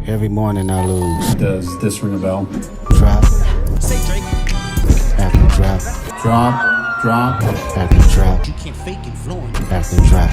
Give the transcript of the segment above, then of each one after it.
Every morning I lose. Does this ring a bell? Drop. Say Drake. After drop. Drop. After drop. You can't fake it, flowing. After drop.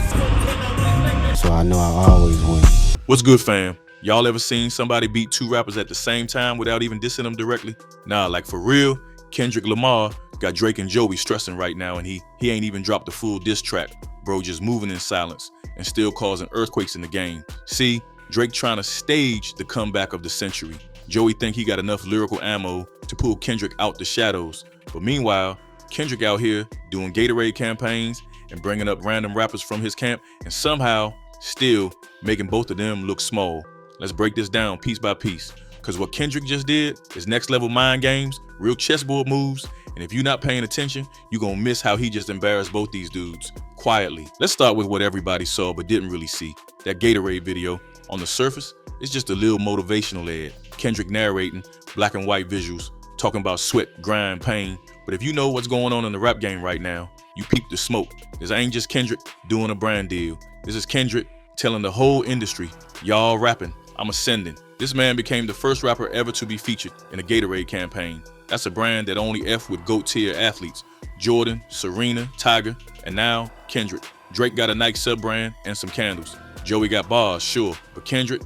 So I know I always win. What's good, fam? Y'all ever seen somebody beat two rappers at the same time without even dissing them directly? Nah, like for real, Kendrick Lamar got Drake and Joey stressing right now, and he ain't even dropped the full diss track. Bro just moving in silence and still causing earthquakes in the game. See, Drake trying to stage the comeback of the century. Joey think he got enough lyrical ammo to pull Kendrick out the shadows. But meanwhile, Kendrick out here doing Gatorade campaigns and bringing up random rappers from his camp and somehow still making both of them look small. Let's break this down piece by piece. Cause what Kendrick just did is next level mind games, real chessboard moves, and if you're not paying attention, you're gonna miss how he just embarrassed both these dudes quietly. Let's start with what everybody saw but didn't really see. That Gatorade video. On the surface, it's just a little motivational ad. Kendrick narrating, black and white visuals, talking about sweat, grind, pain. But if you know what's going on in the rap game right now, you peep the smoke. This ain't just Kendrick doing a brand deal. This is Kendrick telling the whole industry, y'all rapping, I'm ascending. This man became the first rapper ever to be featured in a Gatorade campaign. That's a brand that only F with GOAT tier athletes. Jordan, Serena, Tiger, and now Kendrick. Drake got a Nike sub-brand and some candles. Joey got bars, sure, but Kendrick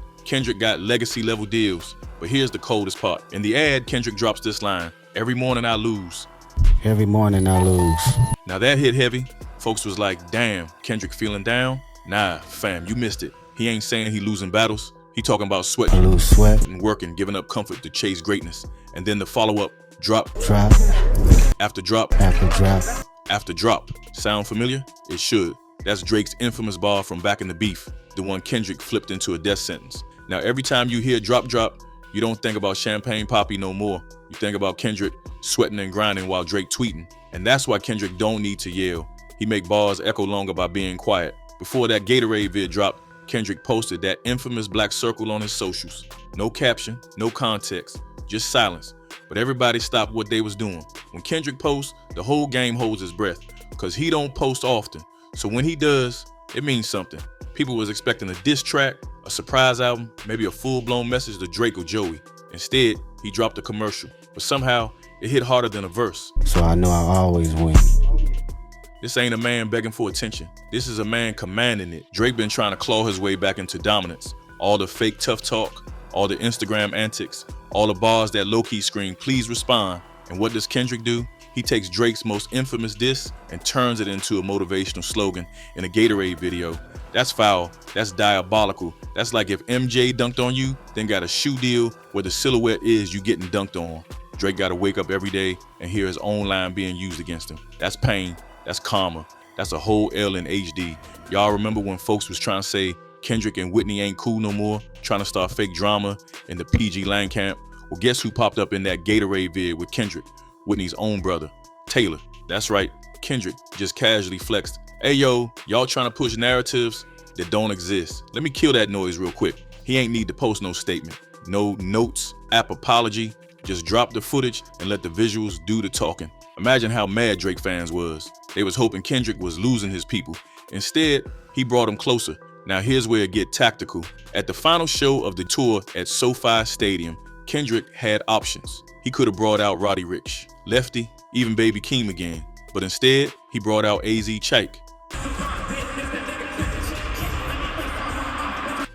got legacy level deals. But here's the coldest part. In the ad, Kendrick drops this line, every morning I lose. Every morning I lose. Now that hit heavy. Folks was like, damn, Kendrick feeling down? Nah, fam, you missed it. He ain't saying he losing battles. He talking about I sweating lose sweat. and working, giving up comfort to chase greatness. And then the follow-up, drop, Drop. after drop, After drop. after drop. Sound familiar? It should. That's Drake's infamous bar from back in the beef, the one Kendrick flipped into a death sentence. Now every time you hear drop, you don't think about Champagne Poppy no more. You think about Kendrick sweating and grinding while Drake tweeting. And that's why Kendrick don't need to yell. He make bars echo longer by being quiet. Before that Gatorade vid dropped, Kendrick posted that infamous black circle on his socials. No caption, no context, just silence. But everybody stopped what they was doing. When Kendrick posts, the whole game holds his breath, cause he don't post often. So when he does, it means something. People was expecting a diss track, a surprise album, maybe a full-blown message to Drake or Joey. Instead, he dropped a commercial, but somehow it hit harder than a verse. So I know I always win. This ain't a man begging for attention. This is a man commanding it. Drake been trying to claw his way back into dominance. All the fake tough talk, all the Instagram antics, all the bars that low-key scream, please respond. And what does Kendrick do? He takes Drake's most infamous diss and turns it into a motivational slogan in a Gatorade video. That's foul, that's diabolical. That's like if MJ dunked on you, then got a shoe deal where the silhouette is you getting dunked on. Drake gotta wake up every day and hear his own line being used against him. That's pain, that's karma, that's a whole L in HD. Y'all remember when folks was trying to say Kendrick and Whitney ain't cool no more, trying to start fake drama in the PgLang camp? Well, guess who popped up in that Gatorade vid with Kendrick? Whitney's own brother, Taylor. That's right, Kendrick just casually flexed. Hey yo, y'all trying to push narratives that don't exist. Let me kill that noise real quick. He ain't need to post no statement, no notes, app apology. Just drop the footage and let the visuals do the talking. Imagine how mad Drake fans was. They was hoping Kendrick was losing his people. Instead, he brought them closer. Now here's where it get tactical. At the final show of the tour at SoFi Stadium, Kendrick had options. He could have brought out Roddy Ricch, Lefty, even Baby Keem again. But instead, he brought out AZ Chike.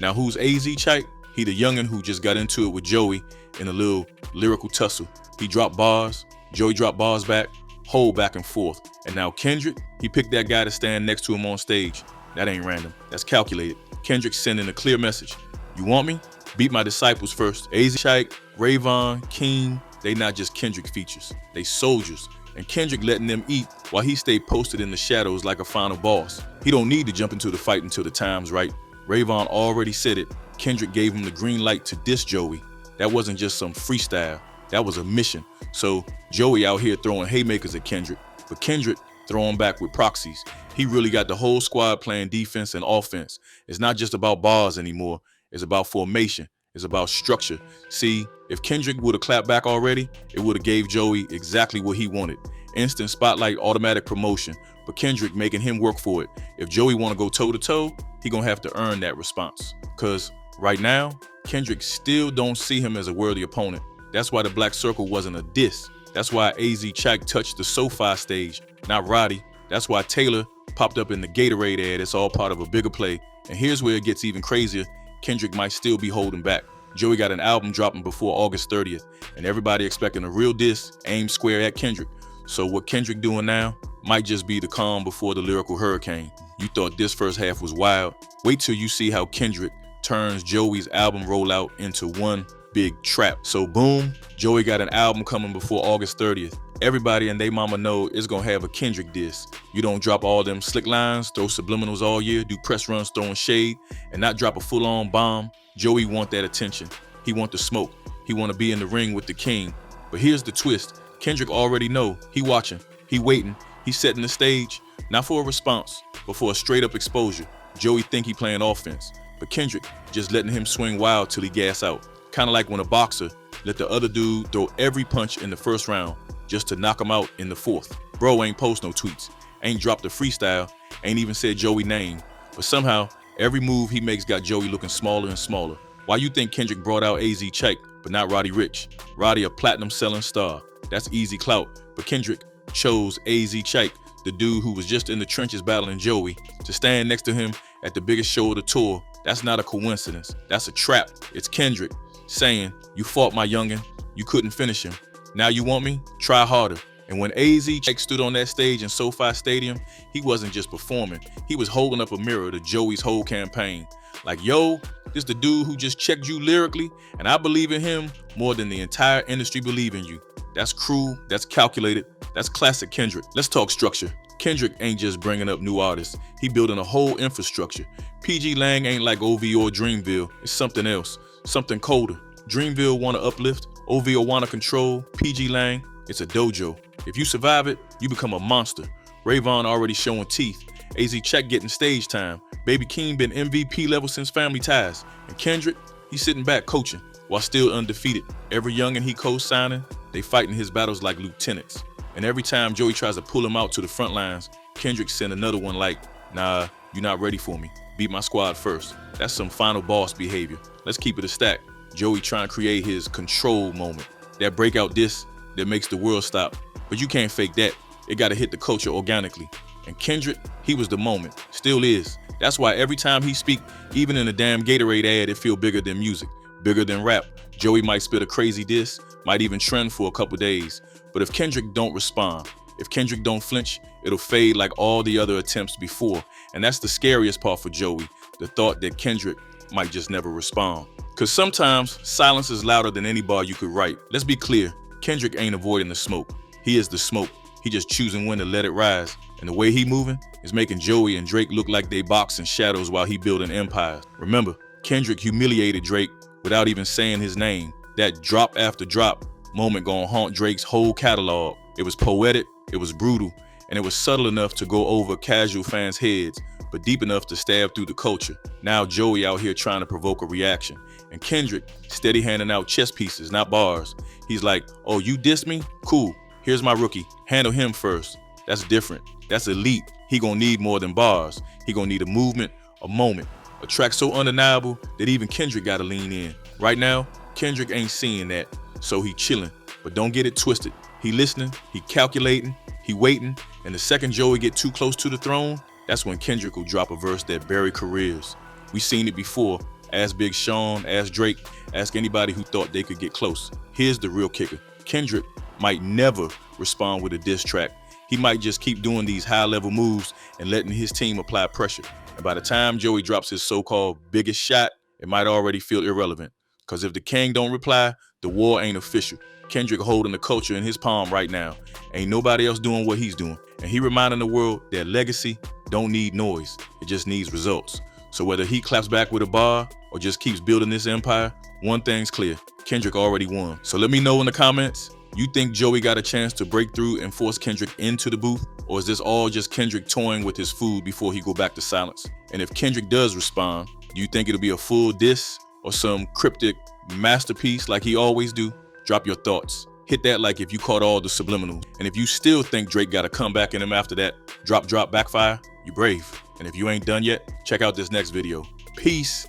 Now who's AZ Chike? He the youngin' who just got into it with Joey in a little lyrical tussle. He dropped bars, Joey dropped bars back, whole back and forth. And now Kendrick, he picked that guy to stand next to him on stage. That ain't random, that's calculated. Kendrick sending a clear message. You want me? Beat my disciples first. AZ Chike, Rayvon, Keem, they not just Kendrick features, they soldiers. And Kendrick letting them eat while he stayed posted in the shadows like a final boss. He don't need to jump into the fight until the time's right. Rayvon already said it. Kendrick gave him the green light to diss Joey. That wasn't just some freestyle, that was a mission. So Joey out here throwing haymakers at Kendrick, but Kendrick throwing back with Proxies. He really got the whole squad playing defense and offense. It's not just about bars anymore, it's about formation. It's about structure. See, if Kendrick would have clapped back already, it would have gave Joey exactly what he wanted. Instant spotlight, automatic promotion. But Kendrick making him work for it. If Joey want to go toe to toe, he gonna have to earn that response. Cause right now, Kendrick still don't see him as a worthy opponent. That's why the Black Circle wasn't a diss. That's why AZ Chike touched the SoFi stage, not Roddy. That's why Taylor popped up in the Gatorade ad. It's all part of a bigger play. And here's where it gets even crazier. Kendrick might still be holding back. Joey got an album dropping before August 30th, and everybody expecting a real diss aimed square at Kendrick. So what Kendrick doing now might just be the calm before the lyrical hurricane. You thought this first half was wild? Wait till you see how Kendrick turns Joey's album rollout into one big trap. So boom, Joey got an album coming before August 30th. Everybody and they mama know it's gonna have a Kendrick diss. You don't drop all them slick lines, throw subliminals all year, do press runs throwing shade, and not drop a full-on bomb. Joey want that attention. He want the smoke. He want to be in the ring with the king. But here's the twist. Kendrick already know. He watching. He waiting. He setting the stage, not for a response, but for a straight-up exposure. Joey think he playing offense, but Kendrick just letting him swing wild till he gas out. Kind of like when a boxer let the other dude throw every punch in the first round just to knock him out in the fourth. Bro ain't post no tweets, ain't dropped a freestyle, ain't even said Joey name, but somehow every move he makes got Joey looking smaller and smaller. Why you think Kendrick brought out AZ Chike, but not Roddy Ricch? Roddy a platinum selling star. That's easy clout, but Kendrick chose AZ Chike, the dude who was just in the trenches battling Joey, to stand next to him at the biggest show of the tour. That's not a coincidence. That's a trap. It's Kendrick saying, you fought my youngin', you couldn't finish him. Now you want me? Try harder. And when AZ Chike stood on that stage in SoFi Stadium, he wasn't just performing. He was holding up a mirror to Joey's whole campaign. Like, yo, this the dude who just checked you lyrically, and I believe in him more than the entire industry believe in you. That's cruel, that's calculated, that's classic Kendrick. Let's talk structure. Kendrick ain't just bringing up new artists, he building a whole infrastructure. PgLang ain't like OV or Dreamville, it's something else, something colder. Dreamville wanna uplift, OV wanna control, PgLang, it's a dojo. If you survive it, you become a monster. Rayvon already showing teeth, AZ Chike getting stage time, Baby Keem been MVP level since Family Ties, and Kendrick, he's sitting back coaching while still undefeated. Every youngin' he co-signing, they fighting his battles like lieutenants. And every time Joey tries to pull him out to the front lines, Kendrick send another one like, nah, you're not ready for me. Beat my squad first. That's some final boss behavior. Let's keep it a stack. Joey trying to create his control moment. That breakout diss that makes the world stop. But you can't fake that. It gotta hit the culture organically. And Kendrick, he was the moment. Still is. That's why every time he speak, even in a damn Gatorade ad, it feel bigger than music, bigger than rap. Joey might spit a crazy diss, might even trend for a couple days. But if Kendrick don't respond, if Kendrick don't flinch, it'll fade like all the other attempts before. And that's the scariest part for Joey, the thought that Kendrick might just never respond. Cause sometimes silence is louder than any bar you could write. Let's be clear, Kendrick ain't avoiding the smoke. He is the smoke. He just choosing when to let it rise. And the way he moving is making Joey and Drake look like they box in shadows while he building empires. Remember, Kendrick humiliated Drake without even saying his name. That drop after drop moment gonna haunt Drake's whole catalog. It was poetic, it was brutal, and it was subtle enough to go over casual fans' heads, but deep enough to stab through the culture. Now Joey out here trying to provoke a reaction, and Kendrick steady handing out chess pieces, not bars. He's like, oh, you diss me? Cool, here's my rookie, handle him first. That's different, that's elite. He gonna need more than bars. He gonna need a movement, a moment, a track so undeniable that even Kendrick gotta lean in. Right now, Kendrick ain't seeing that, so he chilling, but don't get it twisted. He listening, he calculating, he waiting, and the second Joey get too close to the throne, that's when Kendrick will drop a verse that bury careers. We seen it before. Ask Big Sean, ask Drake, ask anybody who thought they could get close. Here's the real kicker. Kendrick might never respond with a diss track. He might just keep doing these high-level moves and letting his team apply pressure. And by the time Joey drops his so-called biggest shot, it might already feel irrelevant. Because if the king don't reply, the war ain't official. Kendrick holding the culture in his palm right now. Ain't nobody else doing what he's doing. And he reminding the world that legacy don't need noise. It just needs results. So whether he claps back with a bar or just keeps building this empire, one thing's clear. Kendrick already won. So let me know in the comments, you think Joey got a chance to break through and force Kendrick into the booth? Or is this all just Kendrick toying with his food before he go back to silence? And if Kendrick does respond, do you think it'll be a full diss or some cryptic masterpiece like he always do? Drop your thoughts. Hit that like if you caught all the subliminals. And if you still think Drake got a comeback in him after that drop backfire, you brave. And if you ain't done yet, check out this next video. Peace.